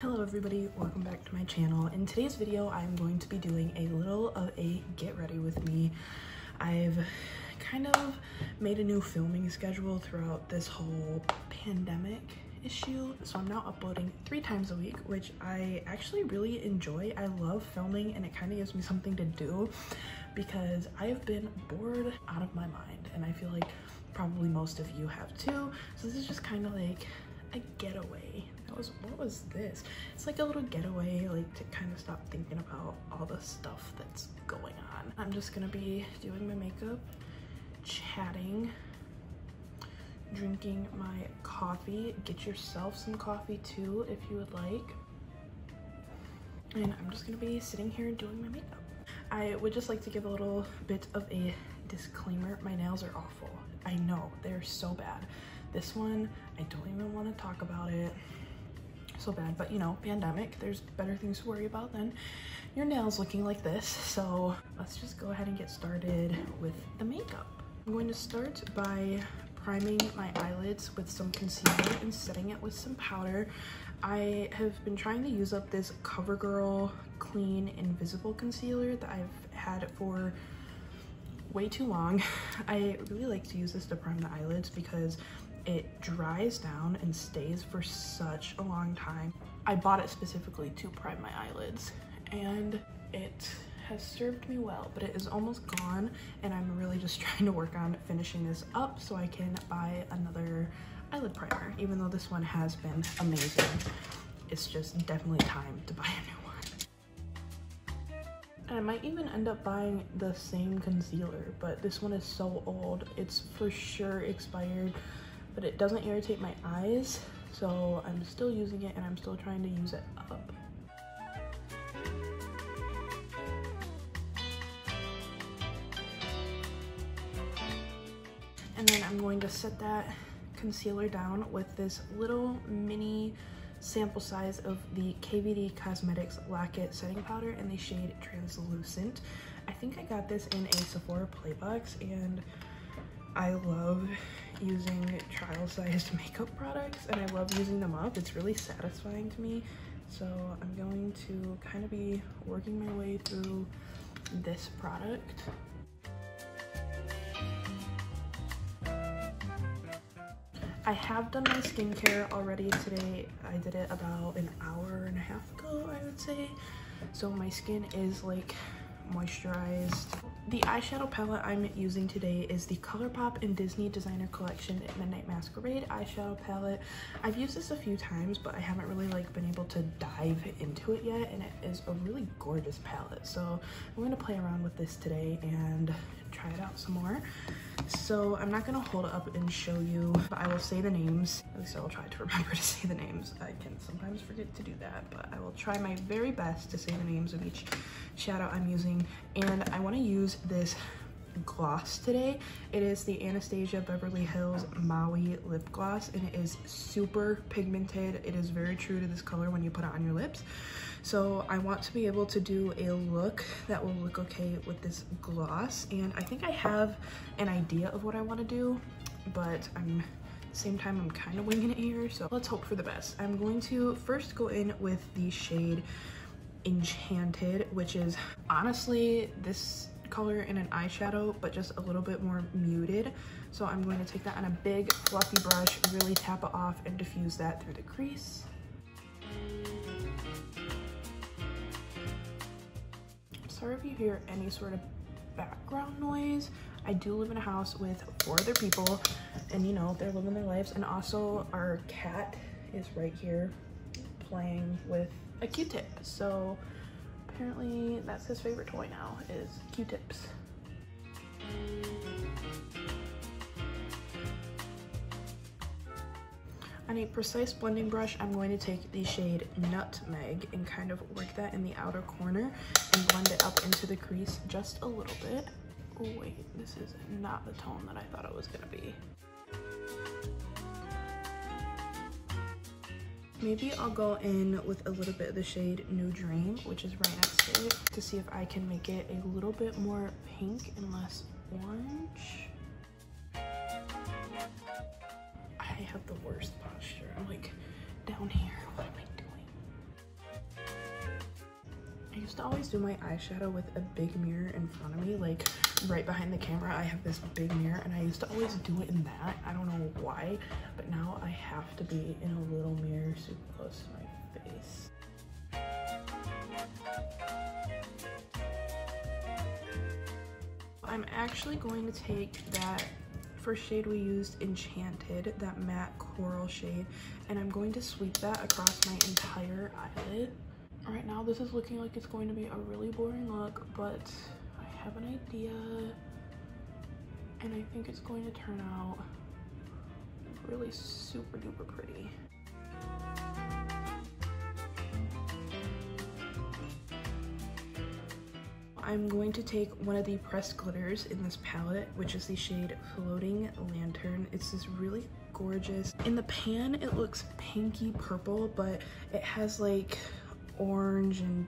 Hello everybody, welcome back to my channel. In today's video, I'm going to be doing a little of a get ready with me. I've kind of made a new filming schedule throughout this whole pandemic issue. So I'm now uploading 3 times a week, which I actually really enjoy. I love filming and it kind of gives me something to do because I have been bored out of my mind and I feel like probably most of you have too. So this is just kind of like a getaway. What was this? It's like a little getaway, like to kind of stop thinking about all the stuff that's going on. I'm just gonna be doing my makeup, chatting, drinking my coffee. Get yourself some coffee too if you would like. And I'm just gonna be sitting here doing my makeup. I would just like to give a little bit of a disclaimer. My nails are awful. I know, they're so bad. This one, I don't even want to talk about it. So bad, but you know, pandemic, there's better things to worry about than your nails looking like this. So let's just go ahead and get started with the makeup. I'm going to start by priming my eyelids with some concealer and setting it with some powder. I have been trying to use up this CoverGirl Clean Invisible Concealer that I've had for way too long. I really like to use this to prime the eyelids because it dries down and stays for such a long time. I bought it specifically to prime my eyelids and it has served me well, but it is almost gone and I'm really just trying to work on finishing this up so I can buy another eyelid primer. Even though this one has been amazing, it's just definitely time to buy a new one. And I might even end up buying the same concealer, but this one is so old. It's for sure expired, but it doesn't irritate my eyes, so I'm still using it and I'm still trying to use it up. And then I'm going to set that concealer down with this little mini sample size of the KVD Cosmetics Lack It setting powder in the shade Translucent. I think I got this in a Sephora Playbox and I love using trial-sized makeup products and I love using them up. It's really satisfying to me. So I'm going to kind of be working my way through this product. I have done my skincare already today. I did it about an hour and a half ago, I would say. So my skin is like moisturized. The eyeshadow palette I'm using today is the ColourPop and Disney Designer Collection Midnight Masquerade eyeshadow palette. I've used this a few times, but I haven't really like been able to dive into it yet, and it is a really gorgeous palette. So I'm going to play around with this today and try it out some more. So I'm not going to hold it up and show you, but I will say the names. At least I will try to remember to say the names. I can sometimes forget to do that, but I will try my very best to say the names of each shadow I'm using. And I want to use this gloss today. It is the Anastasia Beverly Hills Maui lip gloss and it is super pigmented. It is very true to this color when you put it on your lips. So I want to be able to do a look that will look okay with this gloss, and I think I have an idea of what I want to do, but at the same time I'm kind of winging it here, so let's hope for the best. I'm going to first go in with the shade Enchanted, which is honestly this color in an eyeshadow but just a little bit more muted. So I'm going to take that on a big fluffy brush, really tap it off and diffuse that through the crease. Sorry if you hear any sort of background noise. I do live in a house with 4 other people and you know, they're living their lives, and also our cat is right here playing with a Q-tip. So apparently that's his favorite toy now, is Q-tips. On a precise blending brush, I'm going to take the shade Nutmeg and kind of work that in the outer corner and blend it up into the crease just a little bit. Oh wait, this is not the tone that I thought it was gonna be. Maybe I'll go in with a little bit of the shade New Dream, which is right next to it, to see if I can make it a little bit more pink and less orange. I have the worst posture. I'm like down here. What am I doing? used to always do my eyeshadow with a big mirror in front of me, like right behind the camera. I have this big mirror and I used to always do it in that. I don't know why, but now I have to be in a little mirror super close to my face. I'm actually going to take that first shade we used, Enchanted, that matte coral shade, and I'm going to sweep that across my entire eyelid. Right now this is looking like it's going to be a really boring look, but I have an idea and I think it's going to turn out really super duper pretty. I'm going to take one of the pressed glitters in this palette, which is the shade Floating Lantern. It's this really gorgeous, in the pan it looks pinky purple, but it has like orange and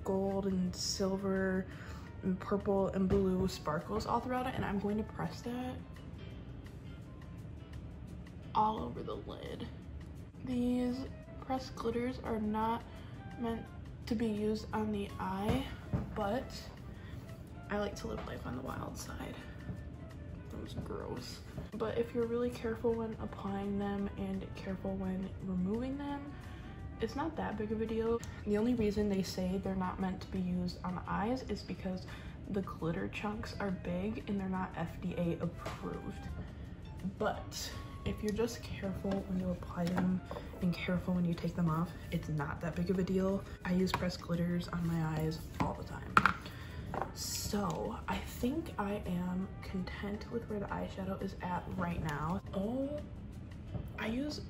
gold and silver and purple and blue sparkles all throughout it, and I'm going to press that all over the lid. These pressed glitters are not meant to be used on the eye, but I like to live life on the wild side. That was gross. But if you're really careful when applying them and careful when removing them, it's not that big of a deal. The only reason they say they're not meant to be used on the eyes is because the glitter chunks are big and they're not FDA approved. But if you're just careful when you apply them and careful when you take them off, it's not that big of a deal. I use pressed glitters on my eyes all the time. So I think I am content with where the eyeshadow is at right now. Oh, I use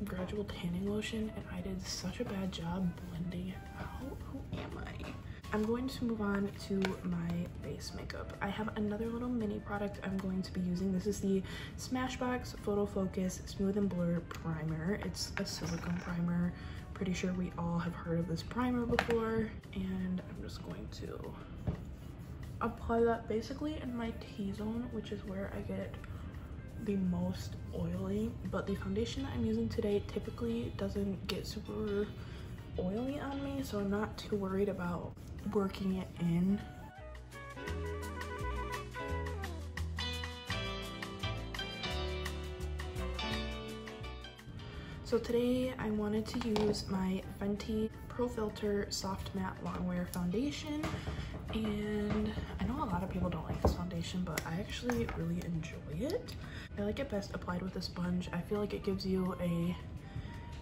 gradual tanning lotion and I did such a bad job blending it out. Who am I? I'm going to move on to my base makeup. I have another little mini product I'm going to be using. This is the Smashbox Photo Focus Smooth and Blur Primer. It's a silicone primer. Pretty sure we all have heard of this primer before. And I'm just going to apply that basically in my T-zone, which is where I get the most oily. But the foundation that I'm using today typically doesn't get super oily on me, so I'm not too worried about working it in. So today I wanted to use my Fenty Pro Filter Soft Matte Longwear Foundation, and I know a lot of people don't like this foundation, but I actually really enjoy it. I like it best applied with a sponge. I feel like it gives you a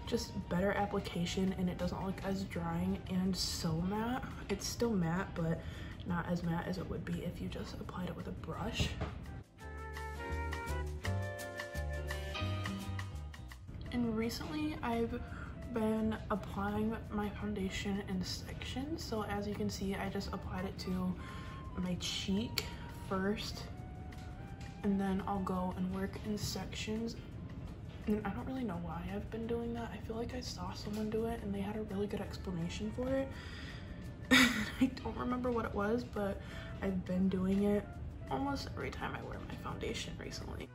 just better application and it doesn't look as drying and so matte. It's still matte, but not as matte as it would be if you just applied it with a brush. And recently I've been applying my foundation in sections. So as you can see, I just applied it to my cheek first, and then I'll go and work in sections. And I don't really know why I've been doing that. I feel like I saw someone do it and they had a really good explanation for it. I don't remember what it was, but I've been doing it almost every time I wear my foundation recently.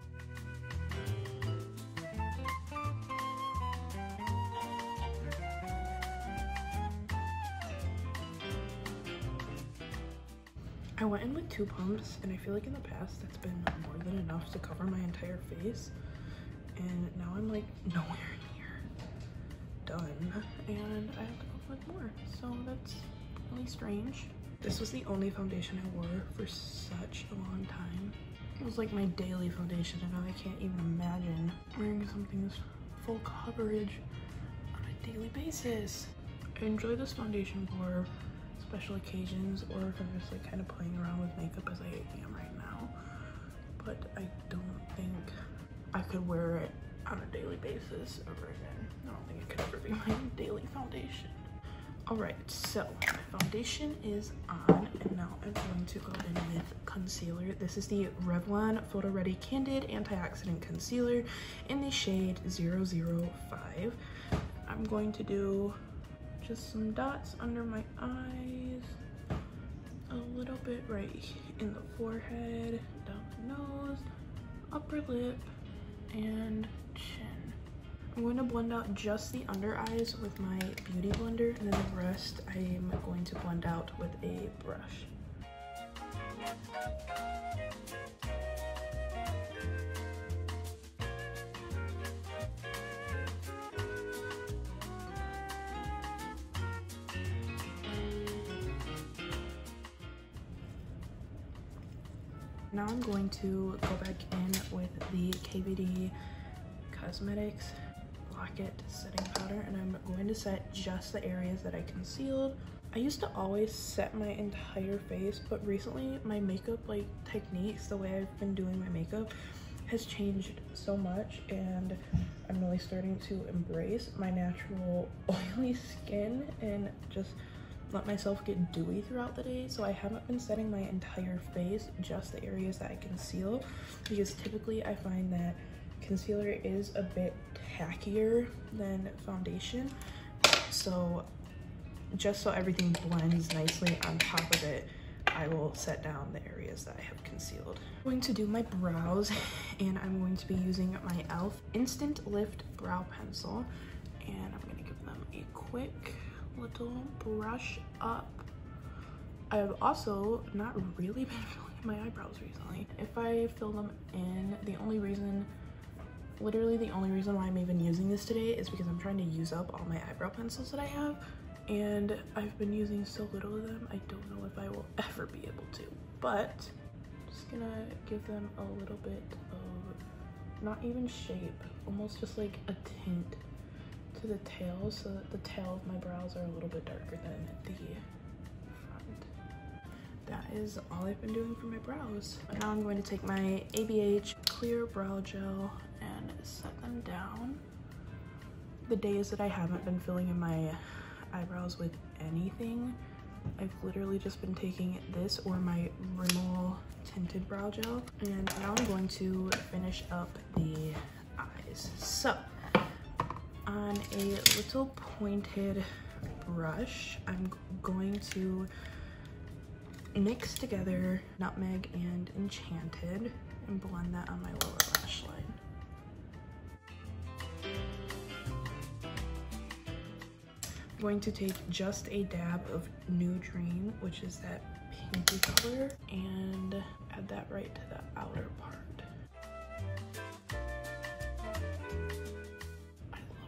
I went in with 2 pumps, and I feel like in the past that's been more than enough to cover my entire face. And now I'm like nowhere near done, and I have to go with more, so that's really strange. This was the only foundation I wore for such a long time. It was like my daily foundation, and now I can't even imagine wearing something this full coverage on a daily basis. I enjoy this foundation for special occasions, or if I'm just like kind of playing around with makeup as I am right now, but I don't think I could wear it on a daily basis ever again. I don't think it could ever be my daily foundation. Alright, so my foundation is on, and now I'm going to go in with concealer. This is the Revlon Photo Ready Candid Antioxidant Concealer in the shade 005. I'm going to do just some dots under my eyes, a little bit right in the forehead, down the nose, upper lip, and chin. I'm going to blend out just the under eyes with my beauty blender, and then the rest I am going to blend out with a brush. Now I'm going to go back in with the KVD Cosmetics Lock It Setting Powder, and I'm going to set just the areas that I concealed. I used to always set my entire face, but recently my makeup techniques, the way I've been doing my makeup, has changed so much, and I'm really starting to embrace my natural oily skin and just let myself get dewy throughout the day. So I haven't been setting my entire face, just the areas that I conceal, because typically I find that concealer is a bit tackier than foundation. So just so everything blends nicely on top of it, I will set down the areas that I have concealed. I'm going to do my brows, and I'm going to be using my e.l.f. Instant Lift Brow Pencil, and I'm going to give them a quick little brush up. I've also not really been filling in my eyebrows recently. If I fill them in, literally the only reason why I'm even using this today is because I'm trying to use up all my eyebrow pencils that I have, and I've been using so little of them, I don't know if I will ever be able to. But I'm just gonna give them a little bit of, not even shape, almost just like a tint to the tail, so that the tail of my brows are a little bit darker than the front. That is all I've been doing for my brows. But now I'm going to take my ABH Clear Brow Gel and set them down. The days that I haven't been filling in my eyebrows with anything, I've literally just been taking this or my Rimmel Tinted Brow Gel. And now I'm going to finish up the eyes. So on a little pointed brush, I'm going to mix together Nutmeg and Enchanted and blend that on my lower lash line. I'm going to take just a dab of New Dream, which is that pinky color, and add that right to the outer part.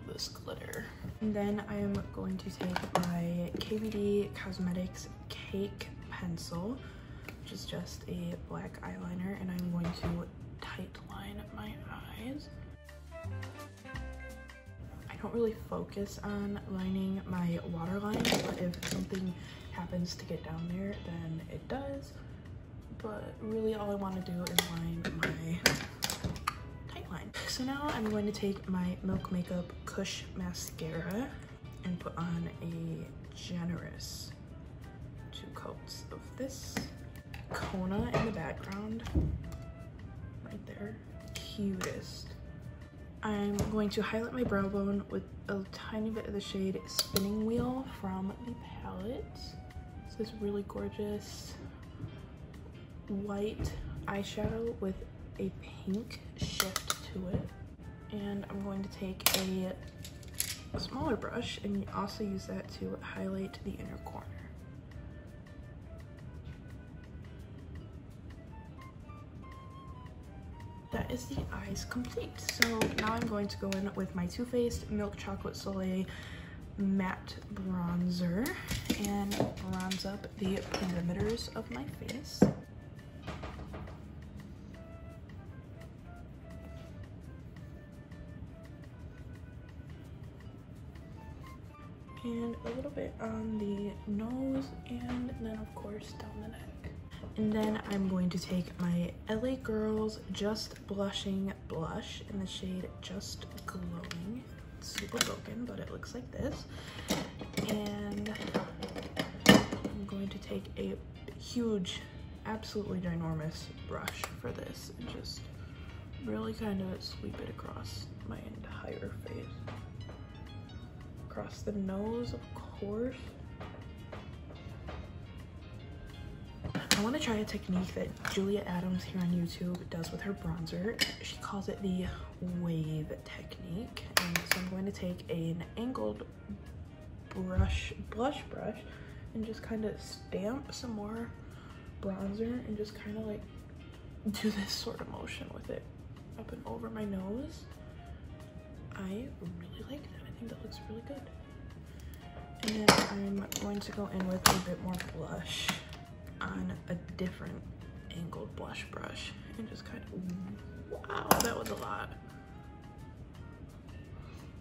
This glitter. And then I am going to take my KVD Cosmetics Cake Pencil, which is just a black eyeliner, and I'm going to tight line my eyes. I don't really focus on lining my waterline, but if something happens to get down there, then it does. But really all I want to do is line my line. So now I'm going to take my Milk Makeup Kush Mascara and put on a generous 2 coats of this. Kona in the background, right there, cutest. I'm going to highlight my brow bone with a tiny bit of the shade Spinning Wheel from the palette. It's this really gorgeous white eyeshadow with a pink shift to it. And I'm going to take a smaller brush and also use that to highlight the inner corner. That is the eyes complete. So now I'm going to go in with my Too Faced Milk Chocolate Soleil Matte Bronzer and bronze up the perimeters of my face. And a little bit on the nose, and then of course down the neck. And then I'm going to take my LA Girls Just Blushing Blush in the shade Just Glowing. It's super broken, but it looks like this. And I'm going to take a huge, absolutely ginormous brush for this and just really kind of sweep it across my entire face. Across the nose, of course. I want to try a technique that Julia Adams here on YouTube does with her bronzer. She calls it the wave technique. And so I'm going to take an angled blush brush and just kind of stamp some more bronzer and just kind of like do this sort of motion with it up and over my nose. I really like that. I think that looks really good. And then I'm going to go in with a bit more blush on a different angled blush brush and just kind of, wow, that was a lot.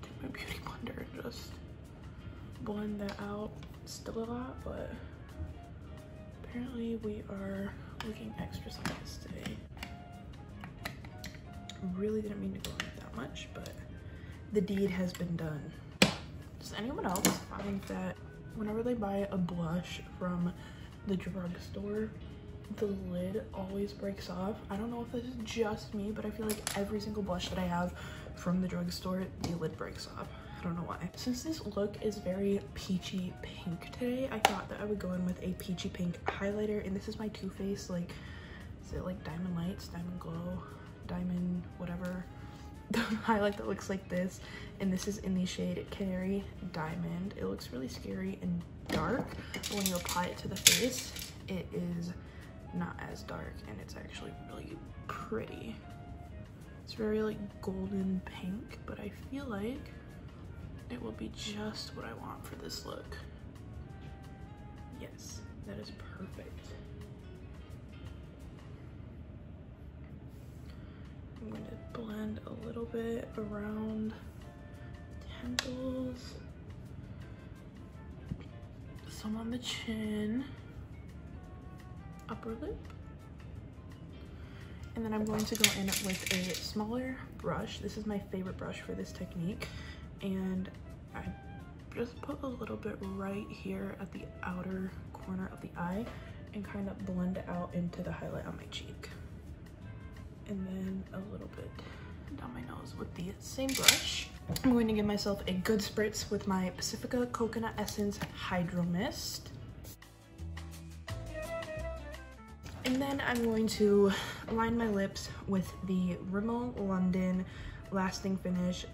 Take my beauty blender and just blend that out. Still a lot, but apparently we are looking extra size today. Really didn't mean to go in with that much, but the deed has been done. Does anyone else find that whenever they buy a blush from the drugstore, the lid always breaks off? I don't know if this is just me, but I feel like every single blush that I have from the drugstore, the lid breaks off. I don't know why. Since this look is very peachy pink today, I thought that I would go in with a peachy pink highlighter, and this is my Too Faced, like, is it like Diamond Lights, Diamond Glow, Diamond whatever, the highlight that looks like this, and this is in the shade Canary Diamond. It looks really scary and dark, but when you apply it to the face, it is not as dark, and it's actually really pretty. It's very like golden pink, but I feel like it will be just what I want for this look. Yes, that is perfect. I'm going to blend a little bit around temples, some on the chin, upper lip, and then I'm going to go in with a smaller brush. This is my favorite brush for this technique, and I just put a little bit right here at the outer corner of the eye and kind of blend it out into the highlight on my cheek. And then a little bit down my nose with the same brush. I'm going to give myself a good spritz with my Pacifica Coconut Essence Hydro Mist. And then I'm going to line my lips with the Rimmel London Lasting Finish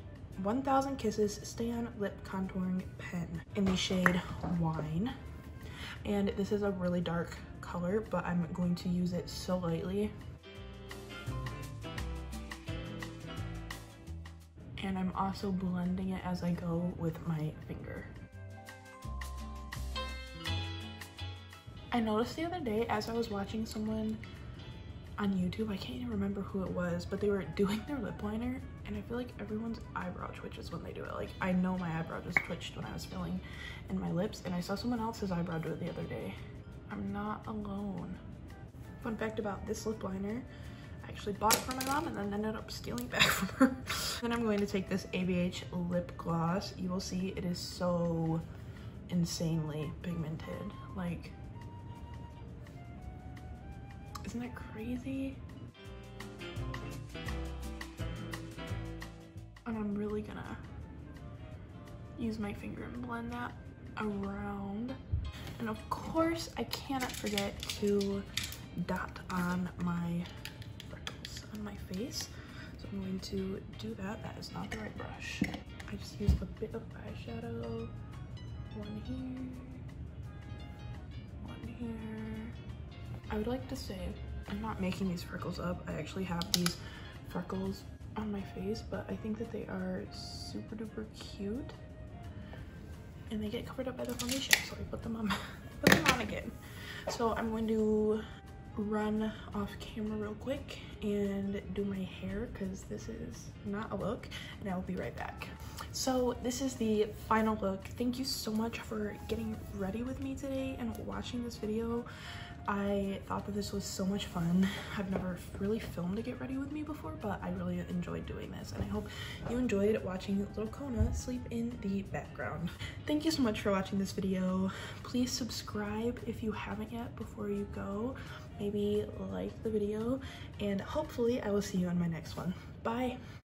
1000 Kisses Stay On Lip Contouring Pen in the shade Wine. And this is a really dark color, but I'm going to use it so lightly. And I'm also blending it as I go with my finger. I noticed the other day as I was watching someone on YouTube, I can't even remember who it was, but they were doing their lip liner, and I feel like everyone's eyebrow twitches when they do it. Like, I know my eyebrow just twitched when I was filling in my lips, and I saw someone else's eyebrow do it the other day. I'm not alone. Fun fact about this lip liner, I actually bought it for my mom and then ended up stealing it back from her. Then I'm going to take this ABH lip gloss. You will see it is so insanely pigmented. Like, isn't that crazy? And I'm really gonna use my finger and blend that around. And of course, I cannot forget to dot on my freckles on my face. So I'm going to do that. That is not the right brush. I just used a bit of eyeshadow. One here, one here. I would like to say I'm not making these freckles up. I actually have these freckles on my face, but I think that they are super duper cute and they get covered up by the foundation, so I put them on again. So I'm going to run off camera real quick and do my hair because this is not a look, and I will be right back. So this is the final look. Thank you so much for getting ready with me today and watching this video. I thought that this was so much fun. I've never really filmed to get ready with me before, but I really enjoyed doing this, and I hope you enjoyed watching little Kona sleep in the background. Thank you so much for watching this video. Please subscribe if you haven't yet before you go. Maybe like the video, and hopefully I will see you on my next one. Bye!